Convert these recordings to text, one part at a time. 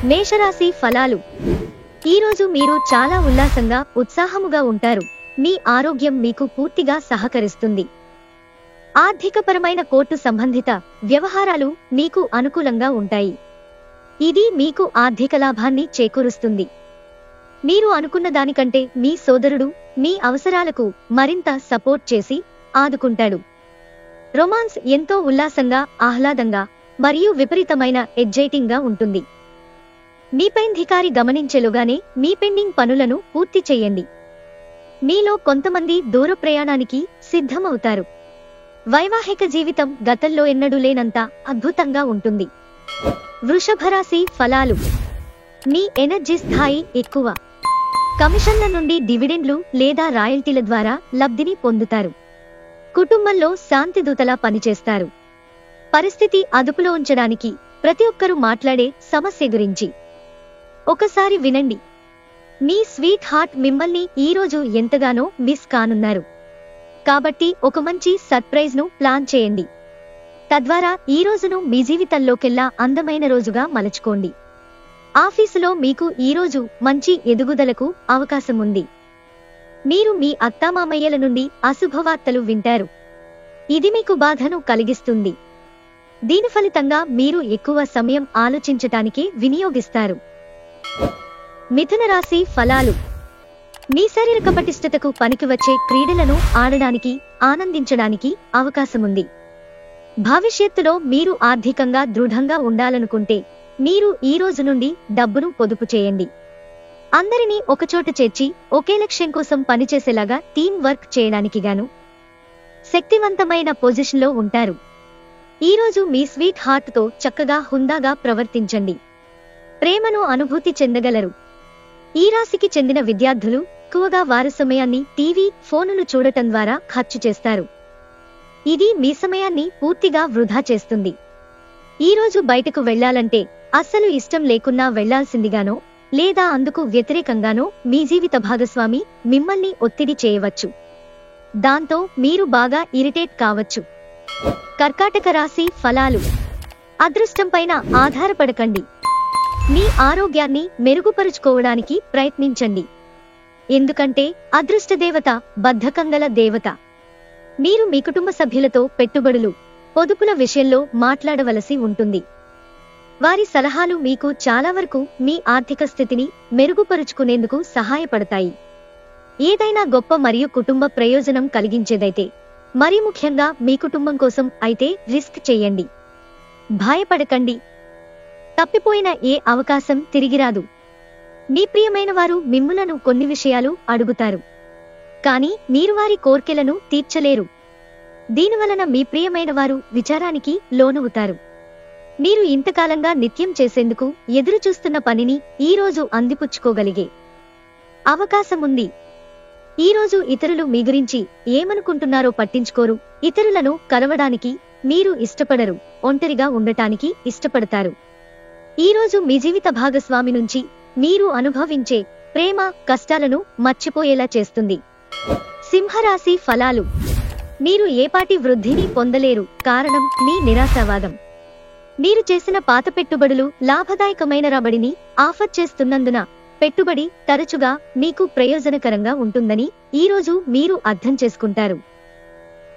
మేషరాశి ఫలాలు. ఈరోజు మీరు చాలా ఉల్లాసంగా ఉత్సాహముగా ఉంటారు. మీ ఆరోగ్యం మీకు పూర్తిగా సహకరిస్తుంది. ఆర్థికపరమైన కోర్టు సంబంధిత వ్యవహారాలు మీకు అనుకూలంగా ఉంటాయి. ఇది మీకు ఆర్థిక లాభాన్ని చేకూరుస్తుంది. మీరు అనుకున్న దానికంటే మీ సోదరుడు మీ అవసరాలకు మరింత సపోర్ట్ చేసి ఆదుకుంటాడు. రొమాన్స్ ఎంతో ఉల్లాసంగా, ఆహ్లాదంగా మరియు విపరీతమైన ఎగ్జైటింగ్ గా ఉంటుంది. మీ పైధికారి గమనించేలోగానే మీ పెండింగ్ పనులను పూర్తి చేయండి. మీలో కొంతమంది దూర ప్రయాణానికి సిద్ధమవుతారు. వైవాహిక జీవితం గతంలో ఎన్నడూ లేనంత అద్భుతంగా ఉంటుంది. వృషభరాశి ఫలాలు. మీ ఎనర్జీ స్థాయి ఎక్కువ. కమిషన్ల నుండి డివిడెండ్లు లేదా రాయల్టీల ద్వారా లబ్ధిని పొందుతారు. కుటుంబంలో శాంతిదూతలా పనిచేస్తారు. పరిస్థితి అదుపులో ఉంచడానికి ప్రతి ఒక్కరూ మాట్లాడే సమస్య గురించి ఒకసారి వినండి. మీ స్వీట్ హార్ట్ మిమ్మల్ని ఈరోజు ఎంతగానో మిస్ కానున్నారు. కాబట్టి ఒక మంచి సర్ప్రైజ్ ను ప్లాన్ చేయండి. తద్వారా ఈ రోజును మీ జీవితంలోకెల్లా అందమైన రోజుగా మలుచుకోండి. ఆఫీసులో మీకు ఈరోజు మంచి ఎదుగుదలకు అవకాశం ఉంది. మీరు మీ అత్తామామయ్యల నుండి అశుభవార్తలు వింటారు. ఇది మీకు బాధను కలిగిస్తుంది. దీని ఫలితంగా మీరు ఎక్కువ సమయం ఆలోచించటానికి వినియోగిస్తారు. మిథున రాశి ఫలాలు. మీ శారీరక పటిష్టతకు పనికివచ్చే క్రీడలను ఆడడానికి, ఆనందించడానికి అవకాశముంది. భవిష్యత్తులో మీరు ఆర్థికంగా దృఢంగా ఉండాలనుకుంటే మీరు ఈ రోజు నుండి డబ్బును పొదుపు చేయండి. అందరినీ ఒకచోట చేర్చి ఒకే లక్ష్యం కోసం పనిచేసేలాగా టీం వర్క్ చేయడానికి గాను శక్తివంతమైన పొజిషన్లో ఉంటారు. ఈరోజు మీ స్వీట్ హార్ట్ తో చక్కగా హుందాగా ప్రవర్తించండి. ప్రేమను అనుభూతి చెందగలరు. ఈ రాశికి చెందిన విద్యార్థులు ఎక్కువగా వారి సమయాన్ని టీవీ, ఫోనులు చూడటం ద్వారా ఖర్చు చేస్తారు. ఇది మీ సమయాన్ని పూర్తిగా వృధా చేస్తుంది. ఈరోజు బయటకు వెళ్లాలంటే అస్సలు ఇష్టం లేకున్నా వెళ్లాల్సిందిగానో లేదా అందుకు వ్యతిరేకంగానో మీ జీవిత భాగస్వామి మిమ్మల్ని ఒత్తిడి చేయవచ్చు. దాంతో మీరు బాగా ఇరిటేట్ కావచ్చు. కర్కాటక రాశి ఫలాలు. అదృష్టం పైన ఆధారపడకండి. మీ ఆరోగ్యాన్ని మెరుగుపరుచుకోవడానికి ప్రయత్నించండి. ఎందుకంటే అదృష్టదేవత బద్ధకంగల దేవత. మీరు మీ కుటుంబ సభ్యులతో పెట్టుబడులు, పొదుపుల విషయంలో మాట్లాడవలసి ఉంటుంది. వారి సలహాలు మీకు చాలా వరకు మీ ఆర్థిక స్థితిని మెరుగుపరుచుకునేందుకు సహాయపడతాయి. ఏదైనా గొప్ప మరియు కుటుంబ ప్రయోజనం కలిగించేదైతే, మరీ ముఖ్యంగా మీ కుటుంబం కోసం అయితే రిస్క్ చేయండి. భయపడకండి. తప్పిపోయిన ఏ అవకాశం తిరిగిరాదు. మీ ప్రియమైన వారు మిమ్ములను కొన్ని విషయాలు అడుగుతారు. కానీ మీరు వారి కోర్కెలను తీర్చలేరు. దీనివలన మీ ప్రియమైన వారు విచారానికి లోనవుతారు. మీరు ఇంతకాలంగా నిత్యం చేసేందుకు ఎదురుచూస్తున్న పనిని ఈరోజు అందిపుచ్చుకోగలిగే అవకాశముంది. ఈరోజు ఇతరులు మీ గురించి ఏమనుకుంటున్నారో పట్టించుకోరు. ఇతరులను కలవడానికి మీరు ఇష్టపడరు. ఒంటరిగా ఉండటానికి ఇష్టపడతారు. ఈరోజు మీ జీవిత భాగస్వామి నుంచి మీరు అనుభవించే ప్రేమ కష్టాలను మర్చిపోయేలా చేస్తుంది. సింహరాశి ఫలాలు. మీరు ఏపాటి వృద్ధిని పొందలేరు. కారణం మీ నిరాశావాదం. మీరు చేసిన పాత పెట్టుబడులు లాభదాయకమైన రాబడిని ఆఫర్ చేస్తున్నందున పెట్టుబడి తరచుగా మీకు ప్రయోజనకరంగా ఉంటుందని ఈరోజు మీరు అర్థం చేసుకుంటారు.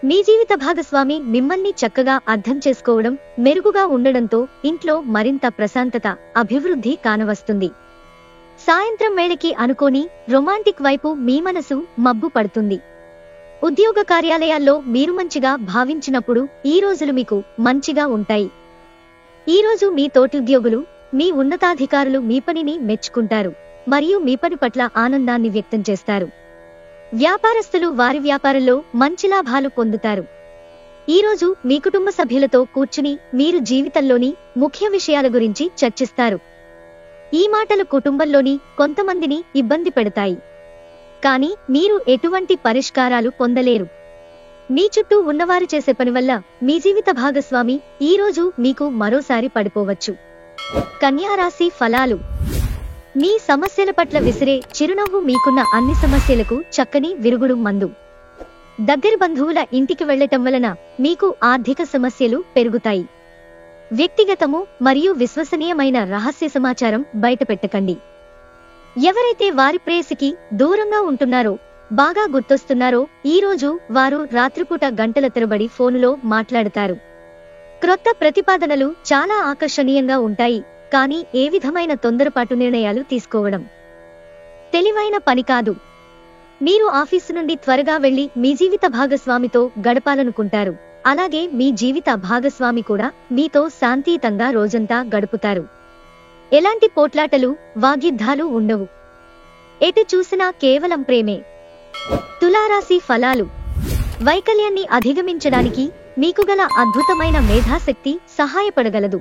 మీ జీవిత భాగస్వామి మిమ్మల్ని చక్కగా అర్థం చేసుకోవడం, మెరుగుగా ఉండడంతో ఇంట్లో మరింత ప్రశాంతత, అభివృద్ధి కానవస్తుంది. సాయంత్రం వేళకి అనుకోని రొమాంటిక్ వైపు మీ మనసు మబ్బు పడుతుంది. ఉద్యోగ కార్యాలయాల్లో మీరు మంచిగా భావించినప్పుడు ఈ రోజులు మీకు మంచిగా ఉంటాయి. ఈరోజు మీ తోటిద్యోగులు, మీ ఉన్నతాధికారులు మీ పనిని మెచ్చుకుంటారు మరియు మీ పని పట్ల ఆనందాన్ని వ్యక్తం చేస్తారు. వ్యాపారస్తులు వారి వ్యాపారంలో మంచి లాభాలు పొందుతారు. ఈరోజు మీ కుటుంబ సభ్యులతో కూర్చుని మీరు జీవితంలోని ముఖ్య విషయాల గురించి చర్చిస్తారు. ఈ మాటలు కుటుంబంలోని కొంతమందిని ఇబ్బంది పెడతాయి. కానీ మీరు ఎటువంటి పరిష్కారాలు పొందలేరు. మీ చుట్టూ ఉన్నవారు చేసే పని వల్ల మీ జీవిత భాగస్వామి ఈరోజు మీకు మరోసారి పడిపోవచ్చు. కన్యా రాశి ఫలాలు. మీ సమస్యల పట్ల విసిరే చిరునవ్వు మీకున్న అన్ని సమస్యలకు చక్కని విరుగుడు మందు. దగ్గరి బంధువుల ఇంటికి వెళ్లటం వలన మీకు ఆర్థిక సమస్యలు పెరుగుతాయి. వ్యక్తిగతము మరియు విశ్వసనీయమైన రహస్య సమాచారం బయటపెట్టకండి. ఎవరైతే వారి ప్రేయసికి దూరంగా ఉంటున్నారో, బాగా గుర్తొస్తున్నారో, ఈరోజు వారు రాత్రిపూట గంటల తరబడి ఫోనులో మాట్లాడతారు. క్రొత్త ప్రతిపాదనలు చాలా ఆకర్షణీయంగా ఉంటాయి, కానీ ఏ విధమైన తొందరపాటు నిర్ణయాలు తీసుకోవడం తెలివైన పని కాదు. మీరు ఆఫీసు నుండి త్వరగా వెళ్లి మీ జీవిత భాగస్వామితో గడపాలనుకుంటారు. అలాగే మీ జీవిత భాగస్వామి కూడా మీతో శాంతియుతంగా రోజంతా గడుపుతారు. ఎలాంటి పోట్లాటలు, వాగ్యుద్ధాలు ఉండవు. ఎటు చూసినా కేవలం ప్రేమే. తులారాశి ఫలాలు. వైకల్యాన్ని అధిగమించడానికి మీకు గల అద్భుతమైన మేధాశక్తి సహాయపడగలదు.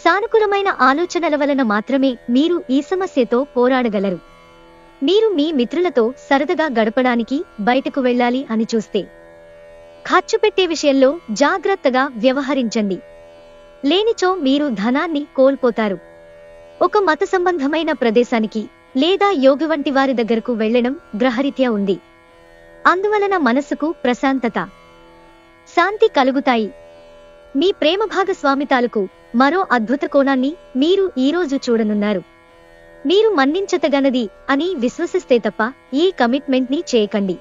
సానుకూలమైన ఆలోచనల వలన మాత్రమే మీరు ఈ సమస్యతో పోరాడగలరు. మీరు మీ మిత్రులతో సరదాగా గడపడానికి బయటకు వెళ్ళాలి అని చూస్తే, ఖర్చు పెట్టే విషయంలో జాగ్రత్తగా వ్యవహరించండి. లేనిచో మీరు ధనాన్ని కోల్పోతారు. ఒక మత సంబంధమైన ప్రదేశానికి లేదా యోగి వంటి వారి దగ్గరకు వెళ్లడం గ్రహరీత్యా ఉంది. అందువలన మనసుకు ప్రశాంతత, శాంతి కలుగుతాయి. మీ ప్రేమ భాగస్వామి తాలూకు మరో అద్భుత కోణాన్ని మీరు ఈరోజు చూడనున్నారు. మీరు మన్నించతగనది అని విశ్వసిస్తే తప్ప ఈ కమిట్మెంట్ ని చేయకండి.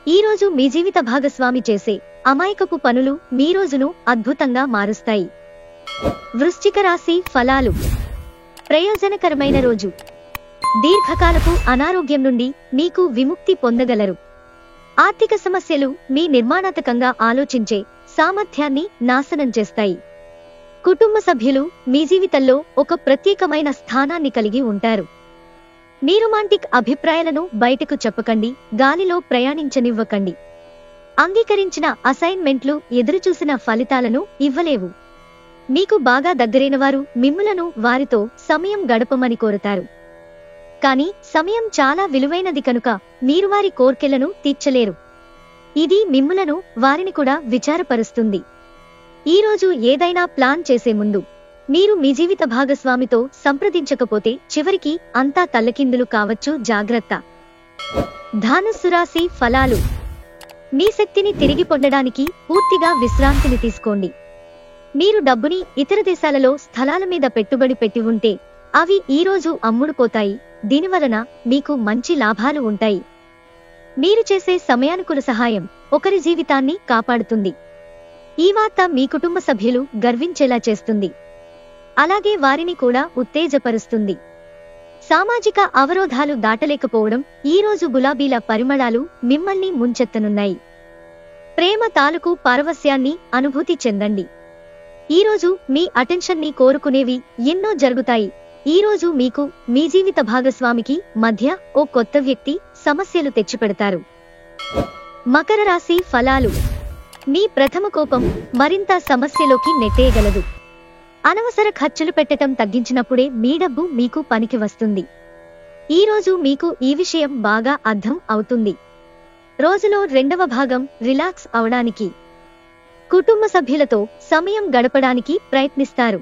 ఈరోజు మీ జీవిత భాగస్వామి చేసే అమాయకపు పనులు మీ రోజును అద్భుతంగా మారుస్తాయి. వృశ్చిక రాశి ఫలాలు. ప్రయోజనకరమైన రోజు. దీర్ఘకాలపు అనారోగ్యం నుండి మీకు విముక్తి పొందగలరు. ఆర్థిక సమస్యలు మీ నిర్మాణాత్మకంగా ఆలోచించే సామర్థ్యాన్ని నాశనం చేస్తాయి. కుటుంబ సభ్యులు మీ జీవితంలో ఒక ప్రత్యేకమైన స్థానాన్ని కలిగి ఉంటారు. మీ రొమాంటిక్ అభిప్రాయాలను బయటకు చెప్పకండి, గాలిలో ప్రయాణించనివ్వకండి. అంగీకరించిన అసైన్మెంట్లు ఎదురుచూసిన ఫలితాలను ఇవ్వలేవు. మీకు బాగా దగ్గరైన వారు మిమ్ములను వారితో సమయం గడపమని కోరతారు. కానీ సమయం చాలా విలువైనది కనుక మీరు వారి కోర్కెలను తీర్చలేరు. ఇది మిమ్ములను వారిని కూడా విచారపరుస్తుంది. ఈరోజు ఏదైనా ప్లాన్ చేసే ముందు మీరు మీ జీవిత భాగస్వామితో సంప్రదించకపోతే చివరికి అంతా తల్లకిందులు కావచ్చు. జాగ్రత్త. ధనుస్సు రాశి ఫలాలు. మీ శక్తిని తిరిగి పొందడానికి పూర్తిగా విశ్రాంతిని తీసుకోండి. మీరు డబ్బుని ఇతర దేశాలలో స్థలాల మీద పెట్టుబడి పెట్టి ఉంటే అవి ఈరోజు అమ్ముడుపోతాయి. దీనివలన మీకు మంచి లాభాలు ఉంటాయి. మీరు చేసే సమయానుకూల సహాయం ఒకరి జీవితాన్ని కాపాడుతుంది. ఈ వార్త మీ కుటుంబ సభ్యులు గర్వించేలా చేస్తుంది. అలాగే వారిని కూడా ఉత్తేజపరుస్తుంది. సామాజిక అవరోధాలు దాటలేకపోవడం. ఈరోజు గులాబీల పరిమళాలు మిమ్మల్ని ముంచెత్తనున్నాయి. ప్రేమ తాలూకు పారవస్యాన్ని అనుభూతి చెందండి. ఈరోజు మీ అటెన్షన్ ని కోరుకునేవి ఎన్నో జరుగుతాయి. ఈరోజు మీకు మీ జీవిత భాగస్వామికి మధ్య ఓ కొత్త వ్యక్తి సమస్యలు తెచ్చిపెడతారు. మకర రాశి ఫలాలు. మీ ప్రథమ కోపం మరింత సమస్యలోకి నెట్టేయగలదు. అనవసర ఖర్చులు పెట్టటం తగ్గించినప్పుడే మీ డబ్బు మీకు పనికి వస్తుంది. ఈరోజు మీకు ఈ విషయం బాగా అర్థం అవుతుంది. రోజులో రెండవ భాగం రిలాక్స్ అవడానికి, కుటుంబ సభ్యులతో సమయం గడపడానికి ప్రయత్నిస్తారు.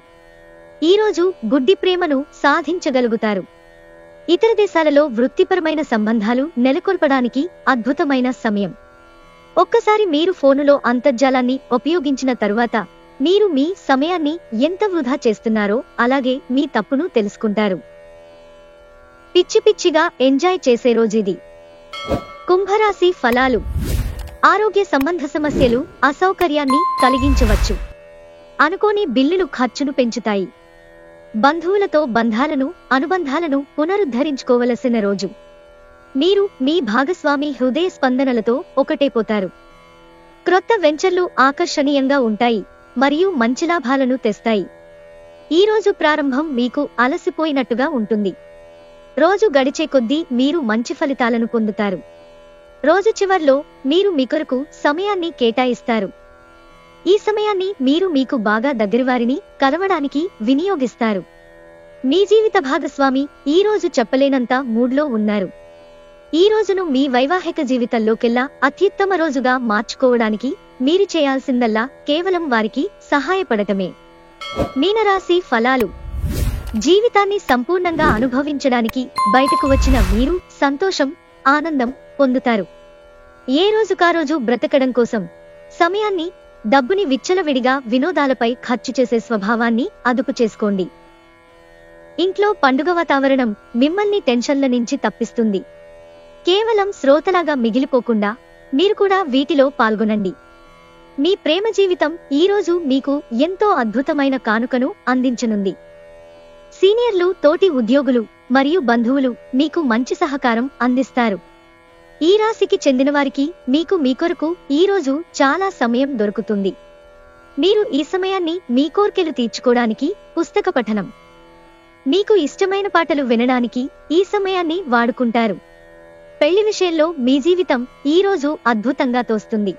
ఈరోజు గుడ్డి ప్రేమను సాధించగలుగుతారు. ఇతర దేశాలలో వృత్తిపరమైన సంబంధాలు నెలకొల్పడానికి అద్భుతమైన సమయం. ఒక్కసారి మీరు ఫోనులో అంతర్జాలాన్ని ఉపయోగించిన తరువాత మీరు మీ సమయాన్ని ఎంత వృధా చేస్తున్నారో అలాగే మీ తప్పును తెలుసుకుంటారు. పిచ్చి పిచ్చిగా ఎంజాయ్ చేసే రోజుది. కుంభరాశి ఫలాలు. ఆరోగ్య సంబంధ సమస్యలు అసౌకర్యాన్ని కలిగించవచ్చు. అనుకోని బిల్లులు ఖర్చును పెంచుతాయి. బంధువులతో అనుబంధాలను పునరుద్ధరించుకోవలసిన రోజు. మీరు మీ భాగస్వామి హృదయ స్పందనలతో ఒకటైపోతారు. క్రొత్త వెంచర్లు ఆకర్షణీయంగా ఉంటాయి మరియు మంచి లాభాలను తెస్తాయి. ఈ రోజు ప్రారంభం మీకు అలసిపోయినట్టుగా ఉంటుంది. రోజు గడిచే కొద్దీ మీరు మంచి ఫలితాలను పొందుతారు. రోజు చివర్లో మీరు మీ కొరకు సమయాన్ని కేటాయిస్తారు. ఈ సమయాన్ని మీరు మీకు బాగా దగ్గరవారిని కలవడానికి వినియోగిస్తారు. మీ జీవిత భాగస్వామి ఈ రోజు చెప్పలేనంత మూడ్లో ఉన్నారు. ఈ రోజును మీ వైవాహిక జీవితంలోకెల్లా అత్యుత్తమ రోజుగా మార్చుకోవడానికి మీరు చేయాల్సిందల్లా కేవలం వారికి సహాయపడటమే. మీనరాశి ఫలాలు. జీవితాన్ని సంపూర్ణంగా అనుభవించడానికి బయటకు వచ్చిన మీరు సంతోషం, ఆనందం పొందుతారు. ఏ రోజుకారోజు బ్రతకడం కోసం సమయాన్ని డబ్బుని విచ్చలవిడిగా వినోదాలపై ఖర్చు చేసే స్వభావాన్ని అదుపు చేసుకోండి. ఇంట్లో పండుగ వాతావరణం మిమ్మల్ని టెన్షన్ల నుంచి తప్పిస్తుంది. కేవలం శ్రోతలాగా మిగిలిపోకుండా మీరు కూడా వీటిలో పాల్గొనండి. మీ ప్రేమ జీవితం ఈరోజు మీకు ఎంతో అద్భుతమైన కానుకను అందించనుంది. సీనియర్లు, తోటి ఉద్యోగులు మరియు బంధువులు మీకు మంచి సహకారం అందిస్తారు. ఈ రాశికి చెందినవారికి మీ కొరకు ఈరోజు చాలా సమయం దొరుకుతుంది. మీరు ఈ సమయాన్ని మీ కోర్కెలు తీర్చుకోవడానికి, పుస్తక పఠనం, మీకు ఇష్టమైన పాటలు వినడానికి ఈ సమయాన్ని వాడుకుంటారు. పెళ్లి విషయంలో మీ జీవితం ఈరోజు అద్భుతంగా తోస్తుంది.